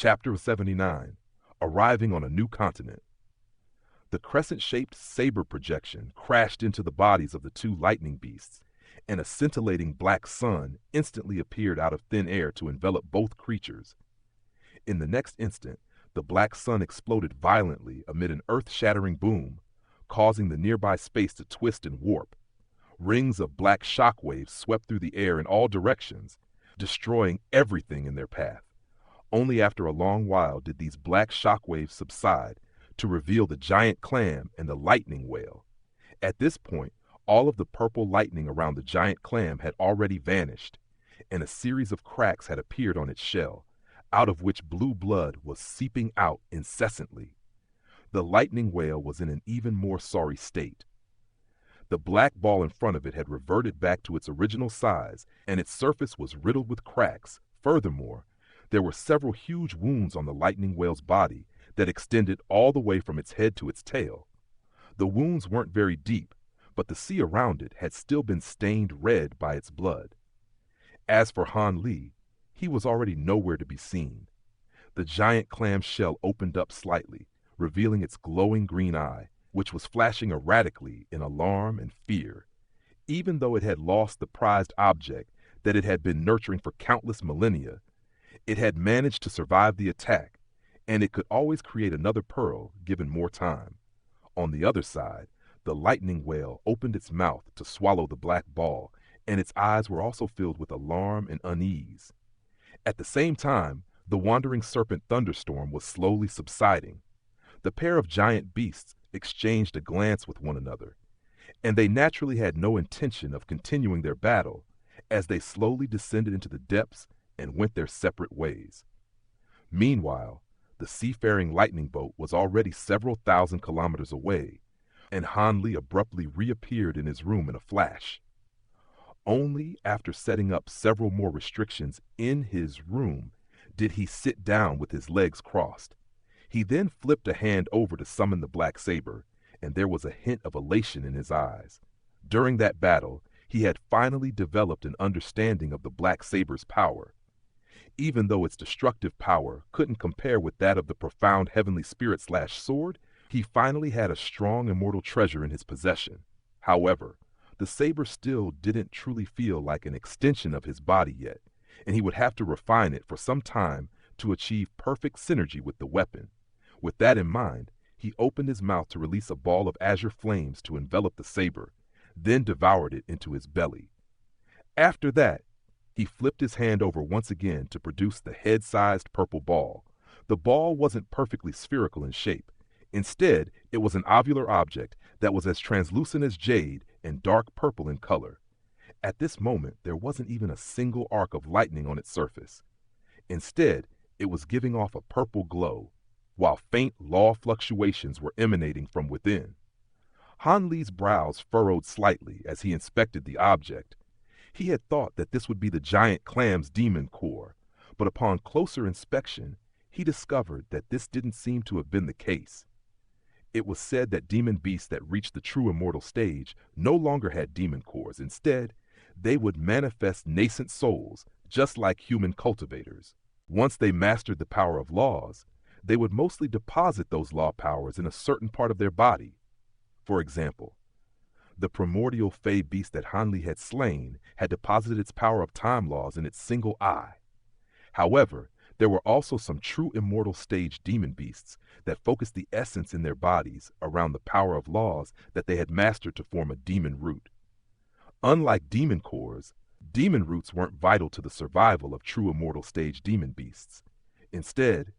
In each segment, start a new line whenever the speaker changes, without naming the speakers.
Chapter 79, Arriving on a New Continent. The crescent-shaped saber projection crashed into the bodies of the two lightning beasts, and a scintillating black sun instantly appeared out of thin air to envelop both creatures. In the next instant, the black sun exploded violently amid an earth-shattering boom, causing the nearby space to twist and warp. Rings of black shockwaves swept through the air in all directions, destroying everything in their path. Only after a long while did these black shockwaves subside to reveal the giant clam and the lightning whale. At this point, all of the purple lightning around the giant clam had already vanished, and a series of cracks had appeared on its shell, out of which blue blood was seeping out incessantly. The lightning whale was in an even more sorry state. The black ball in front of it had reverted back to its original size, and its surface was riddled with cracks. Furthermore, there were several huge wounds on the lightning whale's body that extended all the way from its head to its tail. The wounds weren't very deep, but the sea around it had still been stained red by its blood. As for Han Li, he was already nowhere to be seen. The giant clam shell opened up slightly, revealing its glowing green eye, which was flashing erratically in alarm and fear. Even though it had lost the prized object that it had been nurturing for countless millennia, it had managed to survive the attack, and it could always create another pearl given more time. On the other side, the lightning whale opened its mouth to swallow the black ball, and its eyes were also filled with alarm and unease. At the same time, the wandering serpent thunderstorm was slowly subsiding. The pair of giant beasts exchanged a glance with one another, and they naturally had no intention of continuing their battle as they slowly descended into the depths and went their separate ways. Meanwhile, the seafaring lightning boat was already several thousand kilometers away, and Han Li abruptly reappeared in his room in a flash. Only after setting up several more restrictions in his room did he sit down with his legs crossed. He then flipped a hand over to summon the black saber, and there was a hint of elation in his eyes. During that battle, he had finally developed an understanding of the black saber's power. Even though its destructive power couldn't compare with that of the profound heavenly spirit/sword, he finally had a strong immortal treasure in his possession. However, the saber still didn't truly feel like an extension of his body yet, and he would have to refine it for some time to achieve perfect synergy with the weapon. With that in mind, he opened his mouth to release a ball of azure flames to envelop the saber, then devoured it into his belly. After that, he flipped his hand over once again to produce the head-sized purple ball. The ball wasn't perfectly spherical in shape. Instead, it was an ovular object that was as translucent as jade and dark purple in color. At this moment, there wasn't even a single arc of lightning on its surface. Instead, it was giving off a purple glow, while faint law fluctuations were emanating from within. Han Li's brows furrowed slightly as he inspected the object. He had thought that this would be the giant clam's demon core, but upon closer inspection, he discovered that this didn't seem to have been the case. It was said that demon beasts that reached the true immortal stage no longer had demon cores. Instead, they would manifest nascent souls, just like human cultivators. Once they mastered the power of laws, they would mostly deposit those law powers in a certain part of their body. For example, the primordial fey beast that Han Li had slain had deposited its power of time laws in its single eye. However, there were also some true immortal stage demon beasts that focused the essence in their bodies around the power of laws that they had mastered to form a demon root. Unlike demon cores, demon roots weren't vital to the survival of true immortal stage demon beasts. Instead,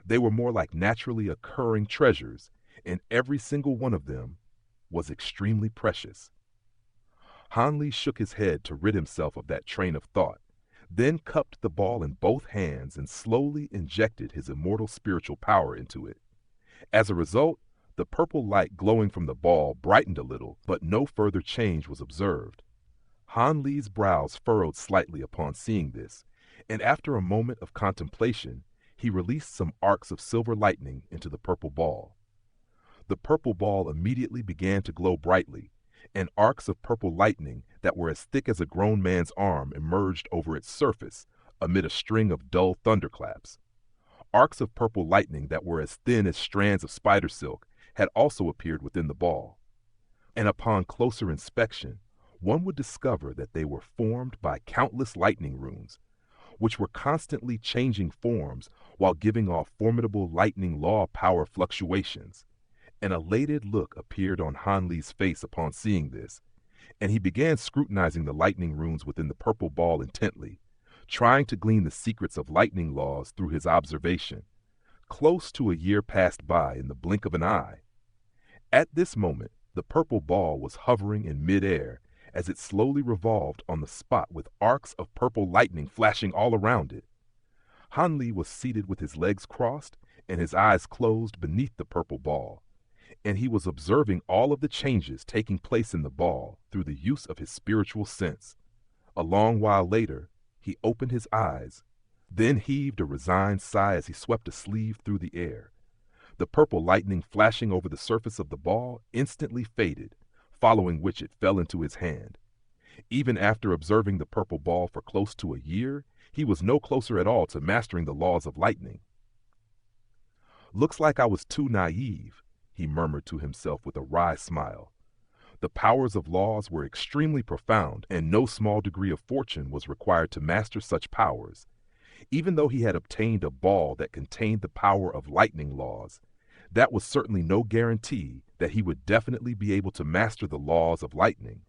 they were more like naturally occurring treasures, and every single one of them was extremely precious. Han Li shook his head to rid himself of that train of thought, then cupped the ball in both hands and slowly injected his immortal spiritual power into it. As a result, the purple light glowing from the ball brightened a little, but no further change was observed. Han Li's brows furrowed slightly upon seeing this, and after a moment of contemplation, he released some arcs of silver lightning into the purple ball. The purple ball immediately began to glow brightly, and arcs of purple lightning that were as thick as a grown man's arm emerged over its surface amid a string of dull thunderclaps. Arcs of purple lightning that were as thin as strands of spider silk had also appeared within the ball. And upon closer inspection, one would discover that they were formed by countless lightning runes, which were constantly changing forms while giving off formidable lightning law power fluctuations. An elated look appeared on Han Li's face upon seeing this, and he began scrutinizing the lightning runes within the purple ball intently, trying to glean the secrets of lightning laws through his observation. Close to a year passed by in the blink of an eye. At this moment, the purple ball was hovering in midair as it slowly revolved on the spot with arcs of purple lightning flashing all around it. Han Li was seated with his legs crossed and his eyes closed beneath the purple ball, and he was observing all of the changes taking place in the ball through the use of his spiritual sense. A long while later, he opened his eyes, then heaved a resigned sigh as he swept a sleeve through the air. The purple lightning flashing over the surface of the ball instantly faded, following which it fell into his hand. Even after observing the purple ball for close to a year, he was no closer at all to mastering the laws of lightning. "Looks like I was too naive," he murmured to himself with a wry smile. The powers of laws were extremely profound, and no small degree of fortune was required to master such powers. Even though he had obtained a ball that contained the power of lightning laws, that was certainly no guarantee that he would definitely be able to master the laws of lightning.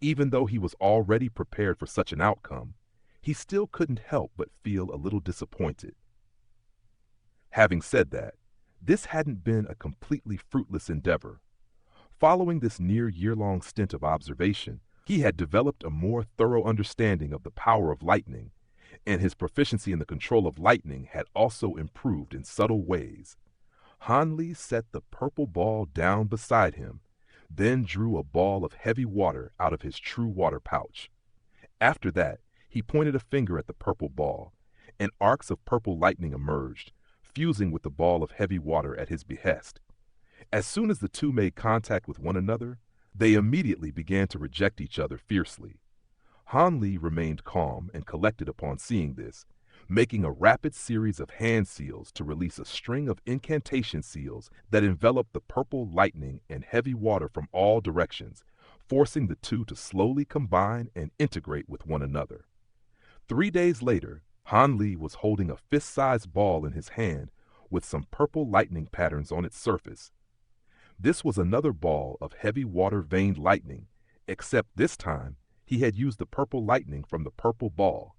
Even though he was already prepared for such an outcome, he still couldn't help but feel a little disappointed. Having said that, this hadn't been a completely fruitless endeavor. Following this near year-long stint of observation, he had developed a more thorough understanding of the power of lightning, and his proficiency in the control of lightning had also improved in subtle ways. Han Li set the purple ball down beside him, then drew a ball of heavy water out of his true water pouch. After that, he pointed a finger at the purple ball, and arcs of purple lightning emerged, fusing with the ball of heavy water at his behest. As soon as the two made contact with one another, they immediately began to reject each other fiercely. Han Li remained calm and collected upon seeing this, making a rapid series of hand seals to release a string of incantation seals that enveloped the purple lightning and heavy water from all directions, forcing the two to slowly combine and integrate with one another. 3 days later, Han Li was holding a fist-sized ball in his hand with some purple lightning patterns on its surface. This was another ball of heavy water-veined lightning, except this time he had used the purple lightning from the purple ball.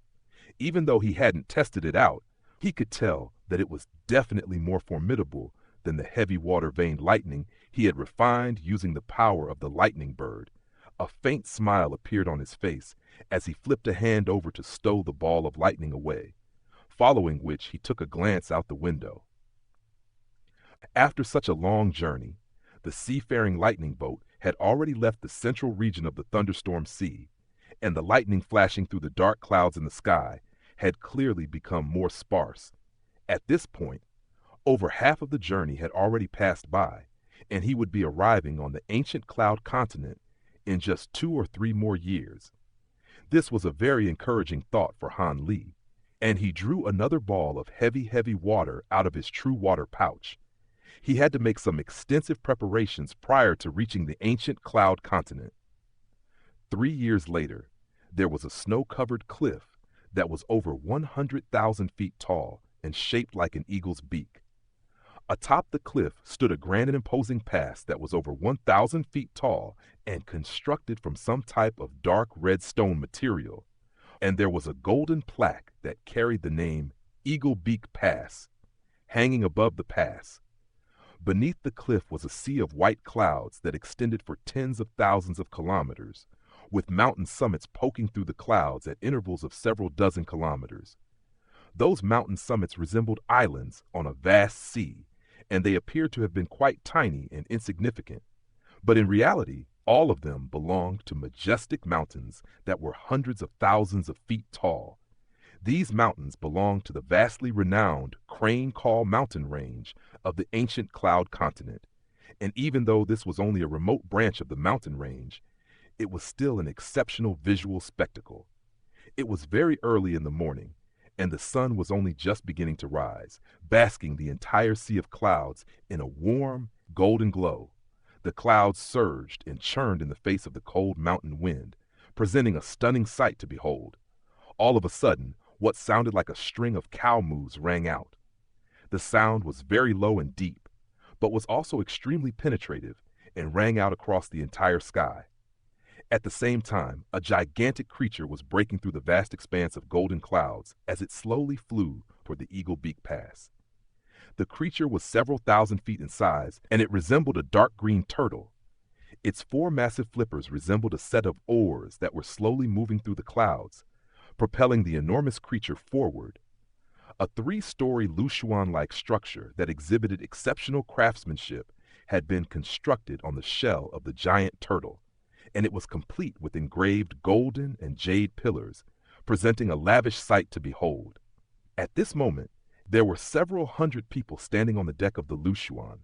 Even though he hadn't tested it out, he could tell that it was definitely more formidable than the heavy water-veined lightning he had refined using the power of the lightning bird. A faint smile appeared on his face as he flipped a hand over to stow the ball of lightning away, following which he took a glance out the window. After such a long journey, the seafaring lightning boat had already left the central region of the thunderstorm sea, and the lightning flashing through the dark clouds in the sky had clearly become more sparse. At this point, over half of the journey had already passed by, and he would be arriving on the ancient cloud continent in just 2 or 3 more years. This was a very encouraging thought for Han Li, and he drew another ball of heavy water out of his true water pouch. He had to make some extensive preparations prior to reaching the ancient cloud continent. 3 years later, there was a snow-covered cliff that was over 100,000 feet tall and shaped like an eagle's beak. Atop the cliff stood a grand and imposing pass that was over 1,000 feet tall and constructed from some type of dark red stone material, and there was a golden plaque that carried the name Eagle Beak Pass, hanging above the pass. Beneath the cliff was a sea of white clouds that extended for tens of thousands of kilometers, with mountain summits poking through the clouds at intervals of several dozen kilometers. Those mountain summits resembled islands on a vast sea, and they appeared to have been quite tiny and insignificant. But in reality, all of them belonged to majestic mountains that were hundreds of thousands of feet tall. These mountains belonged to the vastly renowned Crane Call mountain range of the ancient cloud continent, and even though this was only a remote branch of the mountain range, it was still an exceptional visual spectacle. It was very early in the morning, and the sun was only just beginning to rise, basking the entire sea of clouds in a warm, golden glow. The clouds surged and churned in the face of the cold mountain wind, presenting a stunning sight to behold. All of a sudden, what sounded like a string of cow moos rang out. The sound was very low and deep, but was also extremely penetrative and rang out across the entire sky. At the same time, a gigantic creature was breaking through the vast expanse of golden clouds as it slowly flew toward the Eagle Beak Pass. The creature was several thousand feet in size, and it resembled a dark green turtle. Its four massive flippers resembled a set of oars that were slowly moving through the clouds, propelling the enormous creature forward. A three-story Lushuan-like structure that exhibited exceptional craftsmanship had been constructed on the shell of the giant turtle, and it was complete with engraved golden and jade pillars, presenting a lavish sight to behold. At this moment, there were several hundred people standing on the deck of the Lushuan,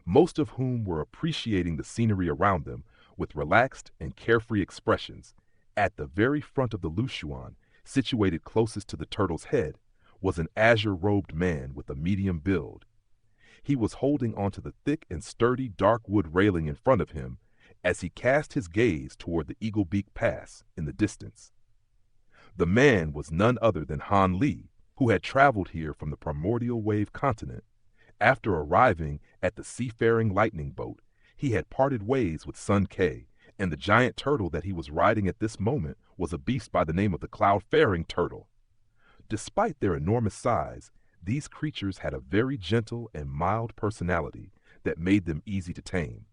most of whom were appreciating the scenery around them with relaxed and carefree expressions. At the very front of the Lushuan, situated closest to the turtle's head, was an azure-robed man with a medium build. He was holding onto the thick and sturdy dark wood railing in front of him as he cast his gaze toward the Eagle Beak Pass in the distance. The man was none other than Han Li, who had traveled here from the primordial wave continent. After arriving at the seafaring lightning boat, he had parted ways with Sun Ke, and the giant turtle that he was riding at this moment was a beast by the name of the cloud-faring turtle. Despite their enormous size, these creatures had a very gentle and mild personality that made them easy to tame.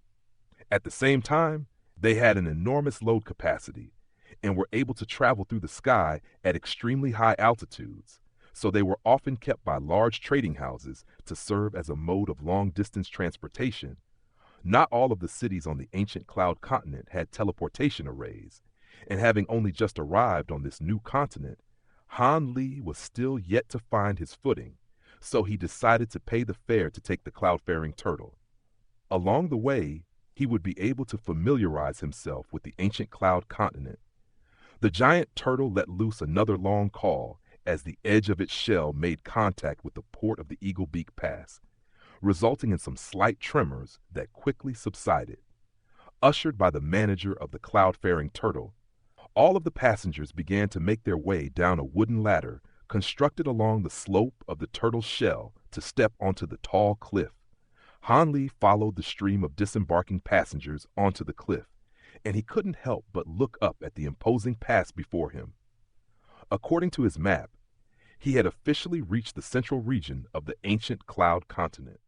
At the same time, they had an enormous load capacity and were able to travel through the sky at extremely high altitudes, so they were often kept by large trading houses to serve as a mode of long-distance transportation. Not all of the cities on the ancient cloud continent had teleportation arrays, and having only just arrived on this new continent, Han Li was still yet to find his footing, so he decided to pay the fare to take the cloud-faring turtle. Along the way, he would be able to familiarize himself with the ancient cloud continent. The giant turtle let loose another long call as the edge of its shell made contact with the port of the Eagle Beak Pass, resulting in some slight tremors that quickly subsided. Ushered by the manager of the cloud-faring turtle, all of the passengers began to make their way down a wooden ladder constructed along the slope of the turtle's shell to step onto the tall cliff. Han Li followed the stream of disembarking passengers onto the cliff, and he couldn't help but look up at the imposing pass before him. According to his map, he had officially reached the central region of the ancient cloud continent.